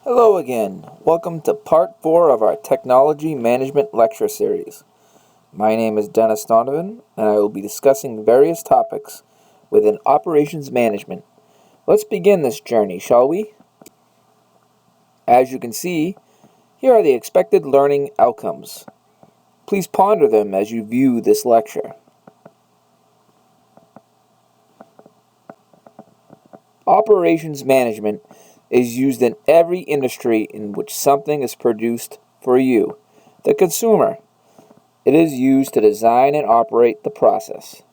Hello again. Welcome to part 4 of our Technology Management Lecture Series. My name is Dennis Donovan, and I will be discussing various topics within operations management. Let's begin this journey, shall we? As you can see, here are the expected learning outcomes. Please ponder them as you view this lecture. Operations management is used in every industry in which something is produced for you, the consumer. It is used to design and operate the process.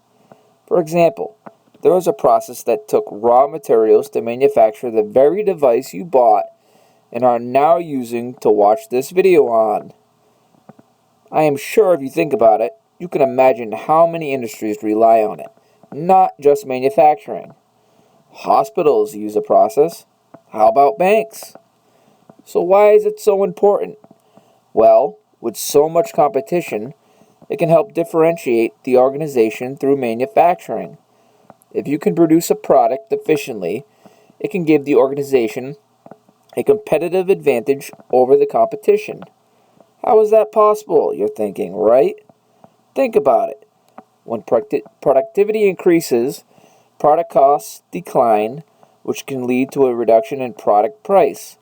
For example, there was a process that took raw materials to manufacture the very device you bought and are now using to watch this video on. I am sure if you think about it, you can imagine how many industries rely on it, not just manufacturing. Hospitals use a process. How about banks? So why is it so important? Well, with so much competition, it can help differentiate the organization through manufacturing. If you can produce a product efficiently, it can give the organization a competitive advantage over the competition. How is that possible, you're thinking, right? Think about it. When productivity increases, product costs decline, which can lead to a reduction in product price.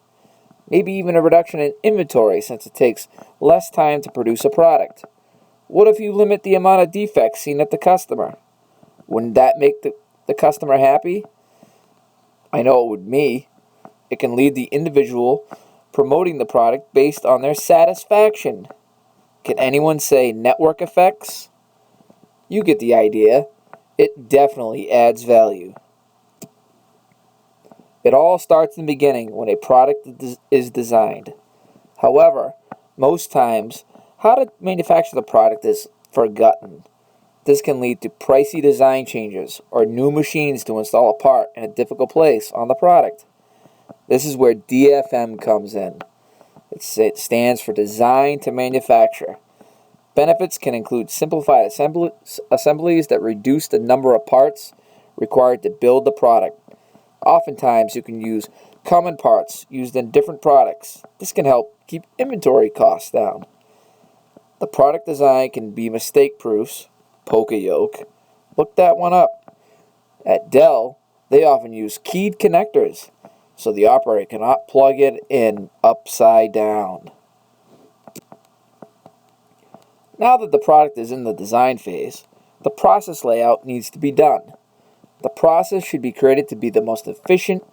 Maybe even a reduction in inventory since it takes less time to produce a product. What if you limit the amount of defects seen at the customer? Wouldn't that make the customer happy? I know it would me. It can lead the individual promoting the product based on their satisfaction. Can anyone say network effects? You get the idea. It definitely adds value. It all starts in the beginning when a product is designed. However, most times, how to manufacture the product is forgotten. This can lead to pricey design changes or new machines to install a part in a difficult place on the product. This is where DFM comes in. It stands for Design to Manufacture. Benefits can include simplified assemblies that reduce the number of parts required to build the product. Oftentimes, you can use common parts used in different products. This can help keep inventory costs down. The product design can be mistake-proofs. Poka-yoke. Look that one up. At Dell, they often use keyed connectors, so the operator cannot plug it in upside down. Now that the product is in the design phase, the process layout needs to be done. The process should be created to be the most efficient.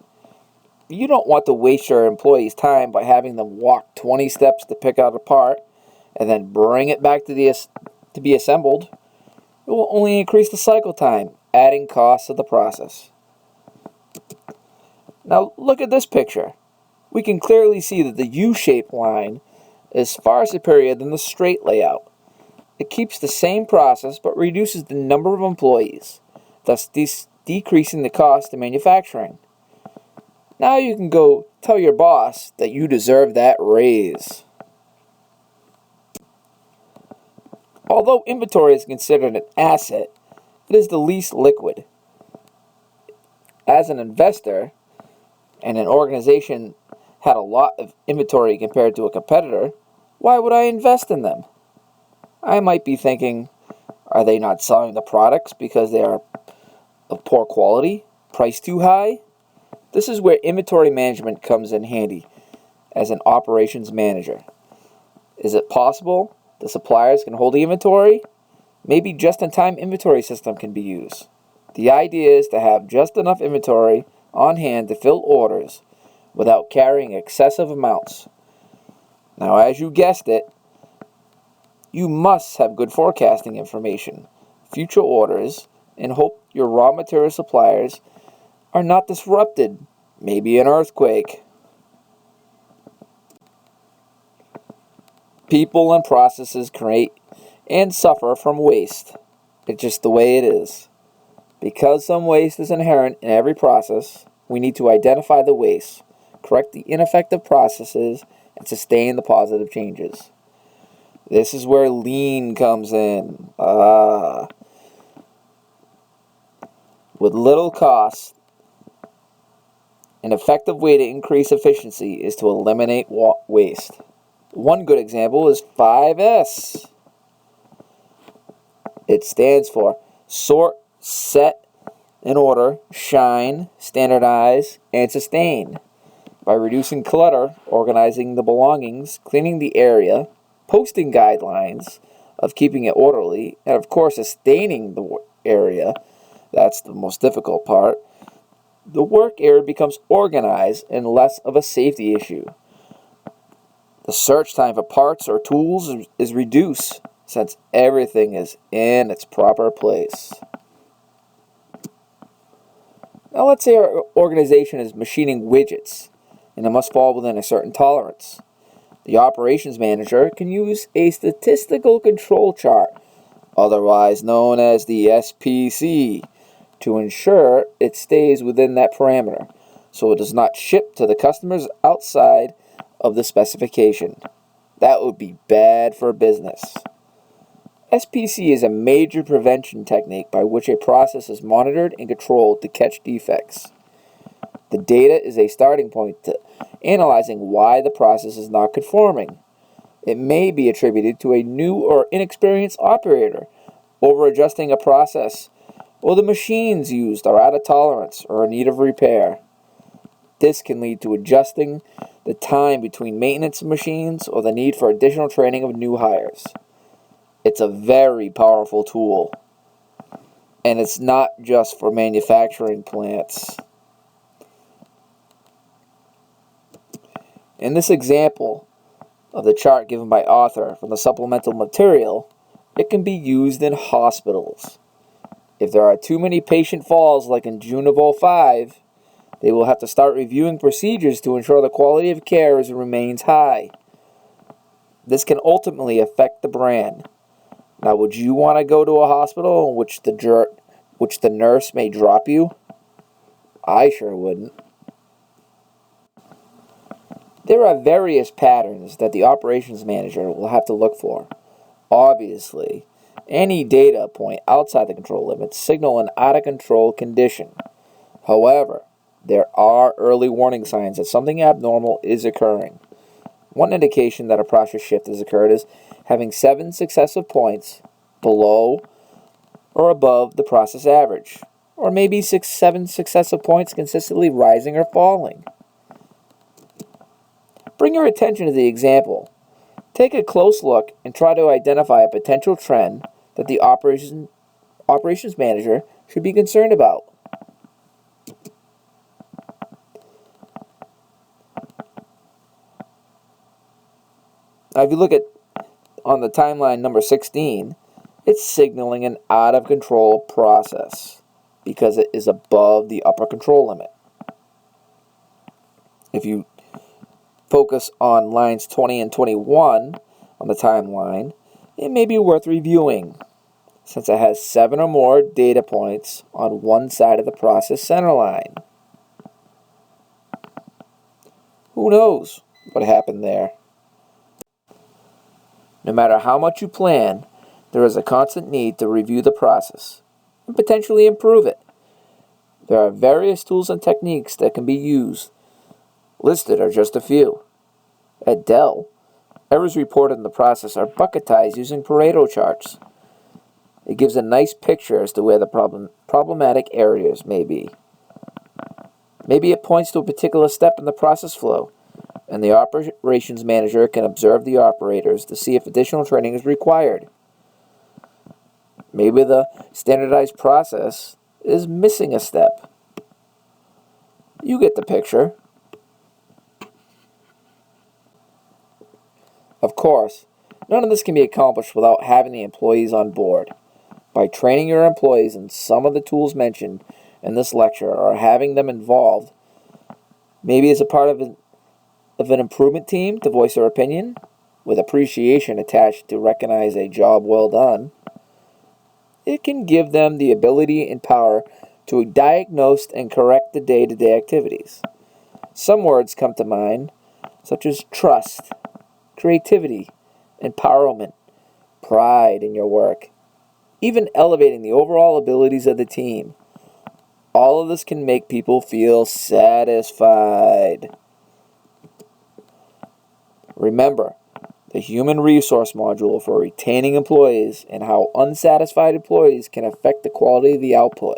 You don't want to waste your employees' time by having them walk 20 steps to pick out a part and then bring it back to be assembled. It will only increase the cycle time, adding costs to the process. Now look at this picture. We can clearly see that the U-shaped line is far superior than the straight layout. It keeps the same process but reduces the number of employees, thus decreasing the cost of manufacturing. Now you can go tell your boss that you deserve that raise. Although inventory is considered an asset, it is the least liquid. As an investor, and an organization had a lot of inventory compared to a competitor, why would I invest in them? I might be thinking, are they not selling the products because they are of poor quality, priced too high? This is where inventory management comes in handy as an operations manager. Is it possible the suppliers can hold the inventory? Maybe just-in-time inventory system can be used. The idea is to have just enough inventory on hand to fill orders without carrying excessive amounts. Now, as you guessed it, you must have good forecasting information, future orders, and hope your raw material suppliers are not disrupted, maybe an earthquake. People and processes create and suffer from waste. It's just the way it is. Because some waste is inherent in every process, we need to identify the waste, correct the ineffective processes, and sustain the positive changes. This is where lean comes in. With little cost An effective way to increase efficiency is to eliminate waste. One good example is 5S. It stands for sort, set, and order, shine, standardize, and sustain. By reducing clutter, organizing the belongings, cleaning the area, posting guidelines of keeping it orderly, and of course sustaining the area, that's the most difficult part, the work area becomes organized and less of a safety issue. The search time for parts or tools is reduced since everything is in its proper place. Now let's say our organization is machining widgets and it must fall within a certain tolerance. The operations manager can use a statistical control chart, otherwise known as the SPC, to ensure it stays within that parameter so it does not ship to the customers outside of the specification. That would be bad for business. SPC is a major prevention technique by which a process is monitored and controlled to catch defects. The data is a starting point to analyzing why the process is not conforming. It may be attributed to a new or inexperienced operator over adjusting a process, or the machines used are out of tolerance or in need of repair. This can lead to adjusting the time between maintenance of machines or the need for additional training of new hires. It's a very powerful tool, and it's not just for manufacturing plants. In this example of the chart given by author from the supplemental material, it can be used in hospitals. If there are too many patient falls like in June of 2005, they will have to start reviewing procedures to ensure the quality of care remains high. This can ultimately affect the brand. Now, would you want to go to a hospital in which the nurse may drop you? I sure wouldn't. There are various patterns that the operations manager will have to look for. Obviously, any data point outside the control limits signal an out-of-control condition. However, there are early warning signs that something abnormal is occurring. One indication that a process shift has occurred is having 7 successive points below or above the process average, or maybe 7 successive points consistently rising or falling. Bring your attention to the example. Take a close look and try to identify a potential trend that the operations manager should be concerned about. Now, if you look at on the timeline number 16, it's signaling an out-of-control process because it is above the upper control limit. If you focus on lines 20 and 21 on the timeline, it may be worth reviewing since it has 7 or more data points on one side of the process center line. Who knows what happened there? No matter how much you plan, there is a constant need to review the process and potentially improve it. There are various tools and techniques that can be used. Listed are just a few. At Dell, errors reported in the process are bucketized using Pareto charts. It gives a nice picture as to where the problematic areas may be. Maybe it points to a particular step in the process flow, and the operations manager can observe the operators to see if additional training is required. Maybe the standardized process is missing a step. You get the picture. Of course, none of this can be accomplished without having the employees on board. By training your employees in some of the tools mentioned in this lecture or having them involved, maybe as a part of an improvement team to voice their opinion, with appreciation attached to recognize a job well done, it can give them the ability and power to diagnose and correct the day-to-day activities. Some words come to mind, such as trust, creativity, empowerment, pride in your work, even elevating the overall abilities of the team. All of this can make people feel satisfied. Remember, the human resource module for retaining employees and how unsatisfied employees can affect the quality of the output.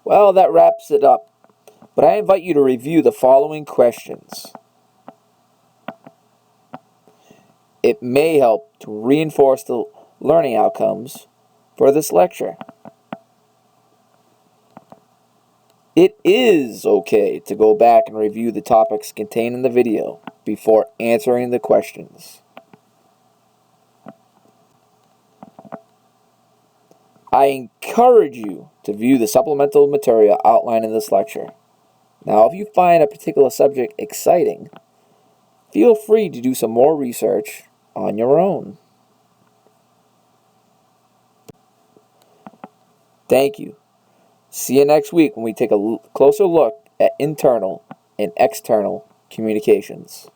Well, that wraps it up, but I invite you to review the following questions. It may help to reinforce the learning outcomes for this lecture. It is okay to go back and review the topics contained in the video before answering the questions. I encourage you to view the supplemental material outlined in this lecture. Now, if you find a particular subject exciting, feel free to do some more research on your own. Thank you. See you next week when we take a closer look at internal and external communications.